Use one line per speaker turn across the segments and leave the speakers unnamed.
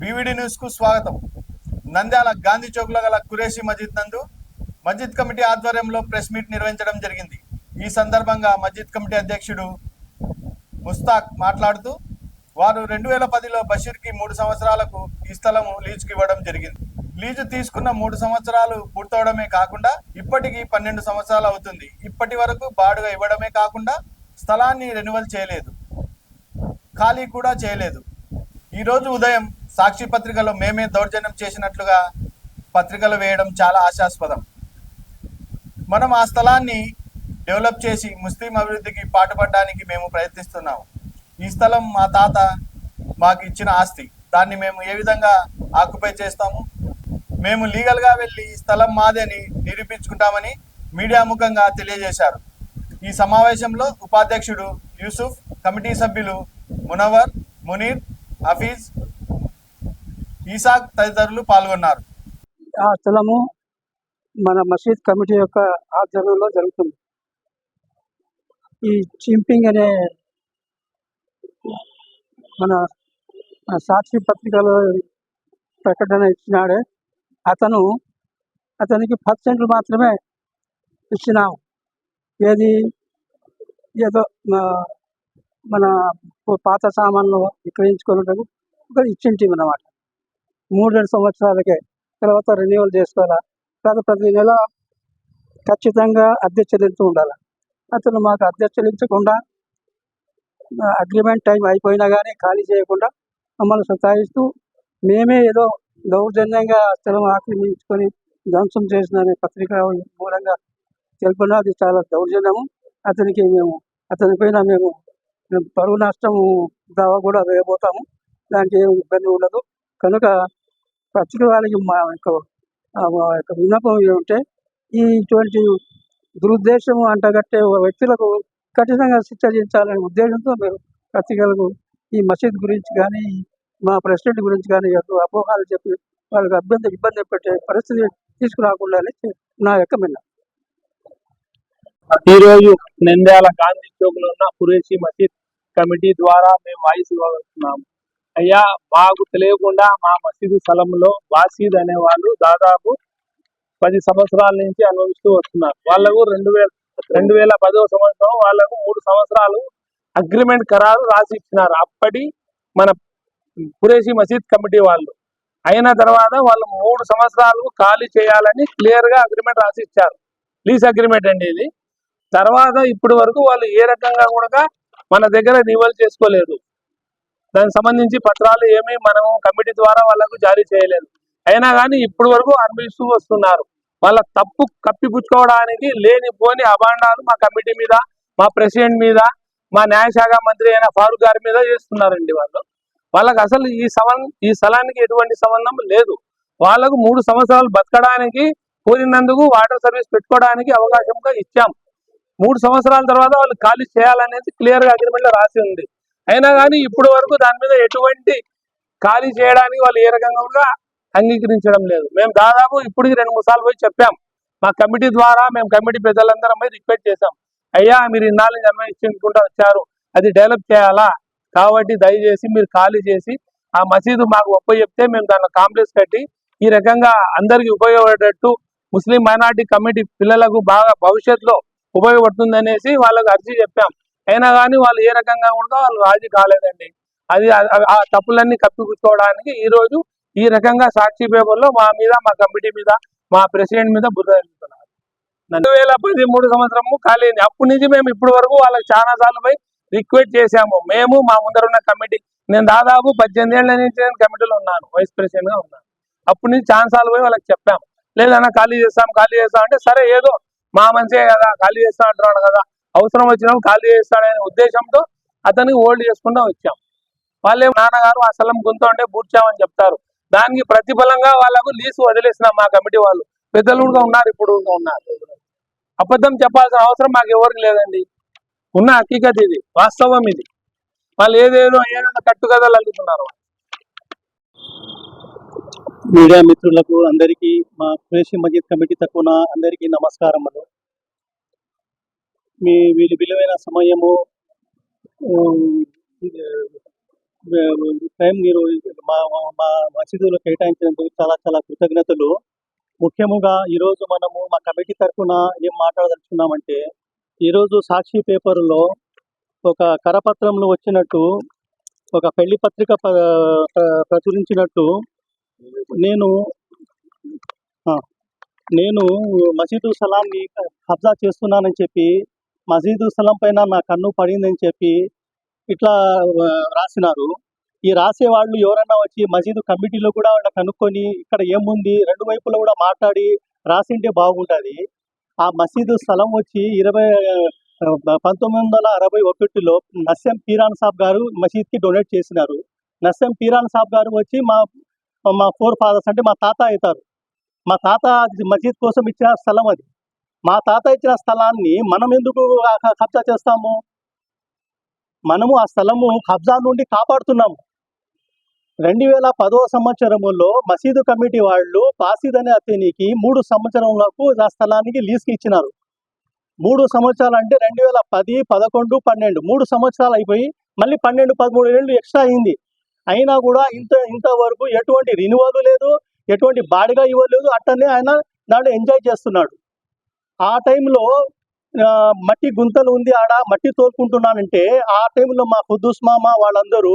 BVD news కు స్వాగతం. నంద్యాల గాంధీ చౌక్ లో గల ఖురేషీ మస్జిద్ నందు మస్జిద్ కమిటీ ఆధ్వర్యంలో ప్రెస్ మీట్ నిర్వహించడం జరిగింది. ఈ సందర్భంగా మస్జిద్ కమిటీ అధ్యక్షుడు ముస్తాక్ మాట్లాడుతూ వారు 2010లో బషీర్ కి 3 సంవత్సరాలకు ఈ స్థలం లీజుకి ఇవ్వడం జరిగింది. లీజు తీసుకున్న 3 సంవత్సరాలు పూర్తవడమే కాకుండా ఇప్పటికి 12 సంవత్సరాలు అవుతుంది. ఇప్పటి వరకు బాడుగా ఇవ్వడమే కాకుండా స్థలాన్ని రెన్యువల్ చేయలేదు, ఖాళీ కూడా చేయలేదు. ఈ రోజు ఉదయం సాక్షి పత్రికలో మేమే దౌర్జన్యం చేసినట్లుగా పత్రికలు వేయడం చాలా ఆశాస్పదం. మనం ఆ స్థలాన్ని డెవలప్ చేసి ముస్లిం అభివృద్ధికి పాటుపడడానికి మేము ప్రయత్నిస్తున్నాము. ఈ స్థలం మా తాత మాకు ఇచ్చిన ఆస్తి. దాన్ని మేము ఏ విధంగా ఆక్యుపై చేస్తాము? మేము లీగల్గా వెళ్ళి ఈ స్థలం మాదని నిరూపించుకుంటామని మీడియా ముఖంగా తెలియజేశారు. ఈ సమావేశంలో ఉపాధ్యక్షుడు యూసుఫ్, కమిటీ సభ్యులు మునవర్, మునీర్, హఫీజ్, ఈసాక్ తదితరులు పాల్గొన్నారు.
ఆ స్థలము మన మసీద్ కమిటీ యొక్క ఆధ్వర్యంలో జరుగుతుంది. ఈ చింపింగ్ అనే మన సాక్షి పత్రికలో ప్రకటన ఇచ్చినాడే అతనికి 10 మాత్రమే ఇచ్చినాము. ఏదో మన పాత సామాన్లు విక్రయించుకున్నట్టు ఇచ్చింటి అన్నమాట. 3-2 సంవత్సరాలకే. తర్వాత రెన్యువల్ చేసుకోవాలా, తర్వాత ప్రతి నెల ఖచ్చితంగా అద్దె చెల్లించు ఉండాలి. అతను మాకు అద్దె చెల్లించకుండా అగ్రిమెంట్ టైం అయిపోయినా కానీ ఖాళీ చేయకుండా మమ్మల్ని సతాయిస్తూ మేమే ఏదో దౌర్జన్యంగా స్థలం ఆక్రమించుకొని ధ్వంసం చేసిన పత్రిక మూలంగా తెలుపున్నా అది చాలా దౌర్జన్యము. అతనిపైన మేము పరువు నష్టము దావా కూడా వేయబోతాము. దానికి ఏమి ఇబ్బంది ఉండదు. కనుక పత్రిక వాళ్ళకి మా యొక్క విన్నపం ఏమంటే, ఇటువంటి దురుద్దేశం అంటగట్టే వ్యక్తులకు కఠినంగా శిక్షించాలనే ఉద్దేశంతో మేము పత్రికలకు ఈ మసీద్ గురించి కానీ మా ప్రెసిడెంట్ గురించి కానీ అపోహాలు చెప్పి వాళ్ళకి ఇబ్బంది పెట్టే పరిస్థితి తీసుకురాకుండా నా యొక్క మిన్న.
ఈరోజు నంద్యాల గాంధీ చౌక్ లో ఉన్న ఖురేషీ మసీద్ కమిటీ ద్వారా మేము వాయిస్ ఇవ్వగలుగుతున్నాము. అయ్యా, మాకు తెలియకుండా మా మసీదు స్థలంలో బాసీద్ అనే వాళ్ళు దాదాపు 10 సంవత్సరాల నుంచి అనుభవిస్తూ వస్తున్నారు. వాళ్ళకు 2010వ సంవత్సరం వాళ్ళకు 3 సంవత్సరాలు అగ్రిమెంట్ ఖరారు రాసి ఇచ్చినారు. అప్పటి మన ఖురేషీ మసీద్ కమిటీ వాళ్ళు అయిన తర్వాత వాళ్ళు 3 సంవత్సరాలు ఖాళీ చేయాలని క్లియర్ గా అగ్రిమెంట్ రాసి ఇచ్చారు. లీజ్ అగ్రిమెంట్ అండి ఇది. తర్వాత ఇప్పటి వరకు వాళ్ళు ఏ రకంగా కూడా మన దగ్గర రివల్ చేసుకోలేదు. దానికి సంబంధించి పత్రాలు ఏమీ మనం కమిటీ ద్వారా వాళ్ళకు జారీ చేయలేదు. అయినా కానీ ఇప్పటి వరకు అనుభవిస్తూ వస్తున్నారు. వాళ్ళ తప్పు కప్పిపుచ్చుకోవడానికి లేనిపోని అభాండాలు మా కమిటీ మీద, మా ప్రెసిడెంట్ మీద, మా న్యాయశాఖ మంత్రి అయిన ఫారూక్ గారి మీద చేస్తున్నారండి. వాళ్ళకు అసలు ఈ స్థలానికి ఎటువంటి సంబంధం లేదు. వాళ్ళకు 3 సంవత్సరాలు బతకడానికి కోరినందుకు వాటర్ సర్వీస్ పెట్టుకోవడానికి అవకాశంగా ఇచ్చాం. 3 సంవత్సరాల తర్వాత వాళ్ళు ఖాళీ చేయాలనేది క్లియర్ గా అగ్రిమెంట్ లో రాసి ఉంది. అయినా కానీ ఇప్పటి వరకు దాని మీద ఎటువంటి ఖాళీ చేయడానికి వాళ్ళు ఏ రకంగా కూడా అంగీకరించడం లేదు. మేము దాదాపు ఇప్పటికి 2-3 సార్లు పోయి చెప్పాం. మా కమిటీ ద్వారా మేము కమిటీ పెద్దలందరం పోయి రిక్వెస్ట్ చేశాం. అయ్యా, మీరు ఇన్నాళ్ళు నిర్వహించుకుంటూ వచ్చారు, అది డెవలప్ చేయాలా, కాబట్టి దయచేసి మీరు ఖాళీ చేసి ఆ మసీదు మాకు చెప్తే మేము దాన్ని కాంప్లెక్స్ కట్టి ఈ రకంగా అందరికి ఉపయోగపడేటట్టు ముస్లిం మైనార్టీ కమిటీ పిల్లలకు బాగా భవిష్యత్తులో ఉపయోగపడుతుంది అనేసి వాళ్ళకు అర్జీ చెప్పాం. అయినా కానీ వాళ్ళు ఏ రకంగా ఉందో వాళ్ళు రాజీ కాలేదండి. అది ఆ తప్పులన్నీ కప్పిపుచ్చుకోవడానికి ఈ రోజు ఈ రకంగా సాక్షి పేపర్లో మా మీద, మా కమిటీ మీద, మా ప్రెసిడెంట్ మీద బుద్ధ జరుగుతున్నారు. 2013 సంవత్సరము ఖాళీ అయింది. అప్పటి నుంచి మేము ఇప్పటి వరకు వాళ్ళకి చాలా సార్లు పోయి రిక్వెస్ట్ చేశాము. మేము మా ముందరున్న కమిటీ, నేను దాదాపు 18 ఏళ్ల నుంచి నేను కమిటీలో ఉన్నాను, వైస్ ప్రెసిడెంట్ గా ఉన్నాను. అప్పటి నుంచి చాలా సార్లు పోయి వాళ్ళకి చెప్పాం. లేదన్నా ఖాళీ చేస్తాం అంటే సరే, ఏదో మా మంచిగా కదా ఖాళీ చేస్తా అంటున్నాడు కదా, అవసరం వచ్చినప్పుడు ఖాళీ చేస్తాడనే ఉద్దేశంతో అతనికి హోల్డ్ చేసుకుంటూ వచ్చాం. వాళ్ళే నాన్నగారు ఆ స్థలం గుంత ఉంటే పూడ్చామని చెప్తారు. దానికి ప్రతిఫలంగా వాళ్ళకు లీజు వదిలేసినాం. మా కమిటీ వాళ్ళు పెద్దలు కూడా ఉన్నారు, ఇప్పుడు ఉన్నారు. అబద్ధం చెప్పాల్సిన అవసరం మాకు ఎవరికి లేదండి. ఉన్న హకీకత్ ఇది, వాస్తవం ఇది. వాళ్ళు ఏదేదో కట్టుకథలు అల్లుతున్నారు.
మీడియా మిత్రులకు అందరికీ మా ఖురేషీ మస్జిద్ కమిటీ తరఫున అందరికీ నమస్కారములు. మీ విలువైన సమయము టైం మీరు మా మా- మా మసీదులో కేటాయించినందుకు చాలా చాలా కృతజ్ఞతలు. ముఖ్యముగా ఈరోజు మనము మా కమిటీ తరఫున ఏం మాట్లాడదలుచుకున్నామంటే, ఈరోజు సాక్షి పేపర్లో ఒక కరపత్రంలో వచ్చినట్టు ఒక పెళ్లి పత్రిక ప్రచురించినట్టు నేను నేను మసీదు స్థలాన్ని కబ్జా చేస్తున్నానని చెప్పి, మసీదు స్థలం పైన నా కన్ను పడిందని చెప్పి ఇట్లా రాసినారు. ఈ రాసే వాళ్ళు ఎవరన్నా వచ్చి మసీదు కమిటీలో కూడా వాళ్ళ కనుక్కొని ఇక్కడ ఏముంది రెండు వైపులా కూడా మాట్లాడి రాసింటే బాగుంటుంది. ఆ మసీదు స్థలం వచ్చి 1961లో నస్యం పీరాన్ సాబ్ గారు మసీద్కి డొనేట్ చేసినారు. నస్యం పీరాన్ సాబ్ గారు వచ్చి మా ఫోర్ ఫాదర్స్ అంటే మా తాత అవుతారు. మా తాత మసీద్ కోసం ఇచ్చిన స్థలం అది. మా తాత ఇచ్చిన స్థలాన్ని మనం ఎందుకు కబ్జా చేస్తాము? మనము ఆ స్థలము కబ్జా నుండి కాపాడుతున్నాము. 2010 సంవత్సరములో మసీదు కమిటీ వాళ్ళు బాసిద్ అనే అతనికి 3 సంవత్సరములకు ఆ స్థలానికి లీజ్కి ఇచ్చినారు. 3 సంవత్సరాలు అంటే 2010, 11, 12 3 సంవత్సరాలు అయిపోయి మళ్ళీ 12, 13 ఏళ్ళు ఎక్స్ట్రా అయింది. అయినా కూడా ఇంతవరకు ఎటువంటి రినివల్ లేదు, ఎటువంటి బాడిగా ఇవ్వలేదు. అట్టనే ఆయన దాంట్లో ఎంజాయ్ చేస్తున్నాడు. ఆ టైంలో మట్టి గుంతలు ఉంది, ఆడ మట్టి తోలుకుంటున్నానంటే ఆ టైంలో మా ఖుద్దూస్ మామ వాళ్ళందరూ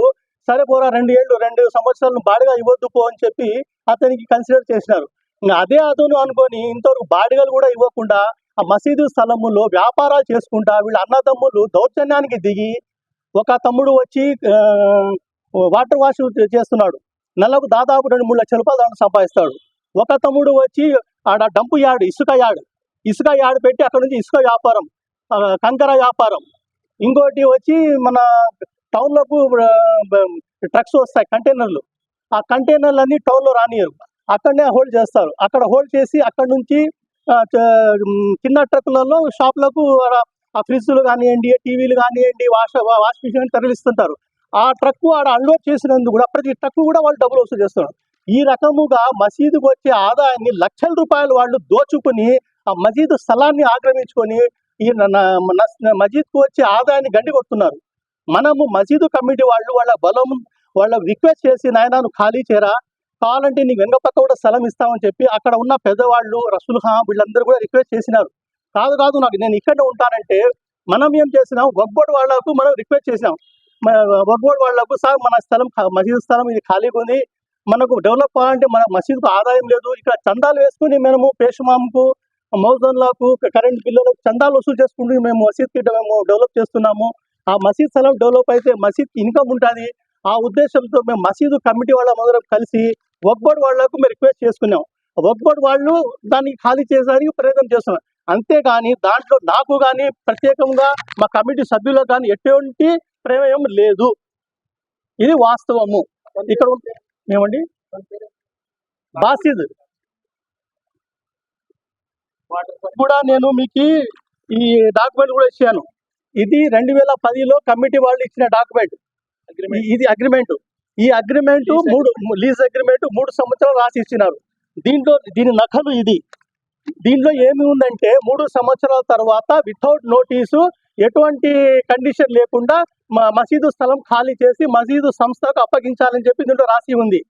సరే పోరా 2 సంవత్సరాలు బాడిగా ఇవ్వద్దు పో అని చెప్పి అతనికి కన్సిడర్ చేసినారు. ఇంకా అదే అతను అనుకొని ఇంతవరకు బాడిగలు కూడా ఇవ్వకుండా ఆ మసీదు స్థలములో వ్యాపారాలు చేసుకుంటా వీళ్ళ అన్నదమ్ములు దౌర్జన్యానికి దిగి, ఒక తమ్ముడు వచ్చి వాటర్ వాష్ చేస్తున్నాడు, నెలకు దాదాపు 2-3 లక్షల రూపాయలు దాంట్లో సంపాదిస్తాడు. ఒక తమ్ముడు వచ్చి ఆడ డంపు యార్డ్ ఇసుక యార్డ్ పెట్టి అక్కడ నుంచి ఇసుక వ్యాపారం, కంకర వ్యాపారం. ఇంకోటి వచ్చి మన టౌన్లకు ట్రక్స్ వస్తాయి కంటైనర్లు, ఆ కంటైనర్లు అన్ని టౌన్లో రానియరు, అక్కడనే హోల్డ్ చేస్తారు. అక్కడ హోల్డ్ చేసి అక్కడ నుంచి చిన్న ట్రక్కులలో షాపులకు ఆ ఫ్రిడ్జ్లు కానివ్వండి, టీవీలు కానివ్వండి, వాష్ మిషన్ తరలిస్తుంటారు. ఆ ట్రక్కు ఆడ అన్లోడ్ చేసినందుకు కూడా ప్రతి ట్రక్కు కూడా వాళ్ళు డబ్బులు వసూలు చేస్తున్నారు. ఈ రకముగా మసీదుకు వచ్చే ఆదాయాన్ని లక్షల రూపాయలు వాళ్ళు దోచుకుని ఆ మసీదు స్థలాన్ని ఆక్రమించుకొని ఈ మసీద్కు వచ్చే ఆదాయాన్ని గండి కొడుతున్నారు. మనము మసీదు కమిటీ వాళ్ళు వాళ్ళ రిక్వెస్ట్ చేసి నాయన నువ్వు ఖాళీ చేయరా, కావాలంటే నీకు వెనక పక్క కూడా స్థలం ఇస్తామని చెప్పి అక్కడ ఉన్న పెద్దవాళ్ళు రసూల్ ఖాన్ వీళ్ళందరూ కూడా రిక్వెస్ట్ చేసినారు. కాదు నేను ఇక్కడే ఉంటానంటే మనం ఏం చేసినాం, వక్ఫ్ బోర్డు వాళ్లకు మనం రిక్వెస్ట్ చేసినాం. వక్ఫ్ బోర్డు వాళ్లకు సార్ మన స్థలం మసీదు స్థలం ఇది ఖాళీగా ఉంది, మనకు డెవలప్ అవ్వాలంటే మన మసీదుకు ఆదాయం లేదు, ఇక్కడ చందాలు వేసుకుని మేము పేషమాంకు మౌజన్లకు కరెంట్ బిల్లులకు చందాలు వసూలు చేసుకుంటూ మేము మసీద్కి మేము డెవలప్ చేస్తున్నాము. ఆ మసీద్ స్థలం డెవలప్ అయితే మసీద్కి ఇన్కమ్ ఉంటుంది. ఆ ఉద్దేశంతో మేము మసీదు కమిటీ వాళ్ళ మొదలు కలిసి వక్ఫ్ బోర్డు వాళ్లకు మేము రిక్వెస్ట్ చేసుకున్నాం. వక్ఫ్ బోర్డు వాళ్ళు దాన్ని ఖాళీ చేయడానికి ప్రయత్నం చేస్తున్నారు. అంతేగాని దాంట్లో నాకు కానీ ప్రత్యేకంగా మా కమిటీ సభ్యులకు కానీ ఎటువంటి ప్రమేయం లేదు. ఇది వాస్తవము. ఇక్కడ ఏమండి బాసిద్ కూడా నేను మీకు ఈ డాక్యుమెంట్ కూడా ఇచ్చాను. ఇది 2010లో కమిటీ వాళ్ళు ఇచ్చిన డాక్యుమెంట్. ఇది అగ్రిమెంట్. ఈ అగ్రిమెంట్ లీజ్ అగ్రిమెంట్ 3 సంవత్సరాలు రాసి ఇచ్చినారు. దీని నకలు ఇది. దీంట్లో ఏమి ఉందంటే 3 సంవత్సరాల తర్వాత వితౌట్ నోటీసు ఎటువంటి కండిషన్ లేకుండా మసీదు స్థలం ఖాళీ చేసి మసీదు సంస్థకు అప్పగించాలని చెప్పి దీంట్లో రాసి ఉంది.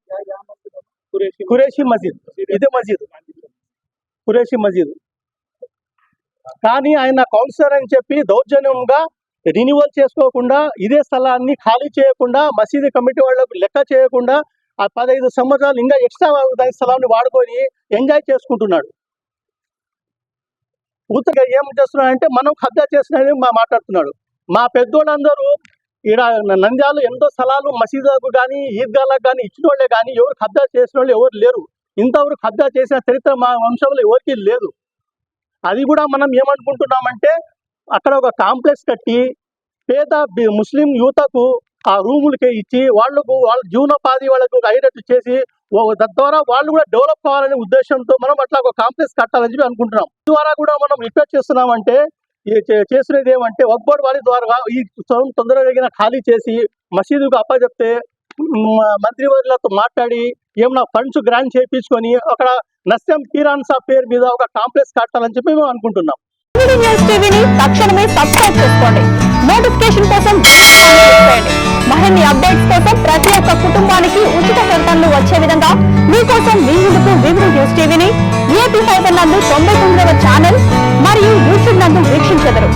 ఖురేషీ మసీద్, ఇదే మసీద్ ఖురేషీ మసీద్. కానీ ఆయన కౌన్సిలర్ అని చెప్పి దౌర్జన్యంగా రినివల్ చేసుకోకుండా ఇదే స్థలాన్ని ఖాళీ చేయకుండా మసీదు కమిటీ వాళ్లకు లెక్క చేయకుండా ఆ 15 సంవత్సరాలు ఇంకా ఎక్స్ట్రా దాని స్థలాన్ని వాడుకొని ఎంజాయ్ చేసుకుంటున్నాడు. పూర్తిగా ఏం చేస్తున్నాడంటే మనం కబ్జా చేస్తున్నాడని మాట్లాడుతున్నాడు. మా పెద్దోళ్ళందరూ ఇక్కడ నంద్యాల ఎంతో స్థలాలు మసీదులకు కానీ ఈద్గాలకు కానీ ఇచ్చిన వాళ్ళే కానీ ఎవరు కబ్జా చేసిన వాళ్ళు ఎవరు లేరు. ఇంతవరకు కబ్జా చేసిన చరిత్ర మా వంశంలో ఎవరికి లేదు. అది కూడా మనం ఏమనుకుంటున్నామంటే అక్కడ ఒక కాంప్లెక్స్ కట్టి పేద ముస్లిం యువతకు ఆ రూములకే ఇచ్చి వాళ్ళ జీవనోపాధి వాళ్ళకు అయ్యేటట్టు చేసి తద్వారా వాళ్ళు కూడా డెవలప్ కావాలనే ఉద్దేశంతో మనం అట్లా ఒక కాంప్లెక్స్ కట్టాలని చెప్పి అనుకుంటున్నాం. ద్వారా కూడా మనం రిక్వెస్ట్ చేస్తున్నామంటే చేస్తున్నది ఏమంటే వక్ఫ్ బోర్డు వారి ద్వారా ఈ తొందరగా ఖాళీ చేసి మసీదుకు అప్పచెప్తే మంత్రివర్యులతో మాట్లాడి ఏమన్నా ఫండ్స్ గ్రాంట్ చేయించుకొని అక్కడ నస్యం పీరాన్ సాబ్ పేరు మీద ఒక కాంప్లెక్స్ కట్టాలని చెప్పి మేము అనుకుంటున్నాం.
న్యూస్ టీవీని తక్షణమే సబ్స్క్రైబ్ చేసుకోండి. నోటిఫికేషన్ కోసం మరిన్ని అప్డేట్స్ కోసం ప్రతి ఒక్క కుటుంబానికి ఉచిత ప్రకటనలు వచ్చే విధంగా మీకోసం మీ ముందుకు వివిధ న్యూస్ టీవీని ఏపీ ఫైబర్ నందు 99వ ఛానల్ మరియు యూట్యూబ్ నందు వీక్షించెదరు.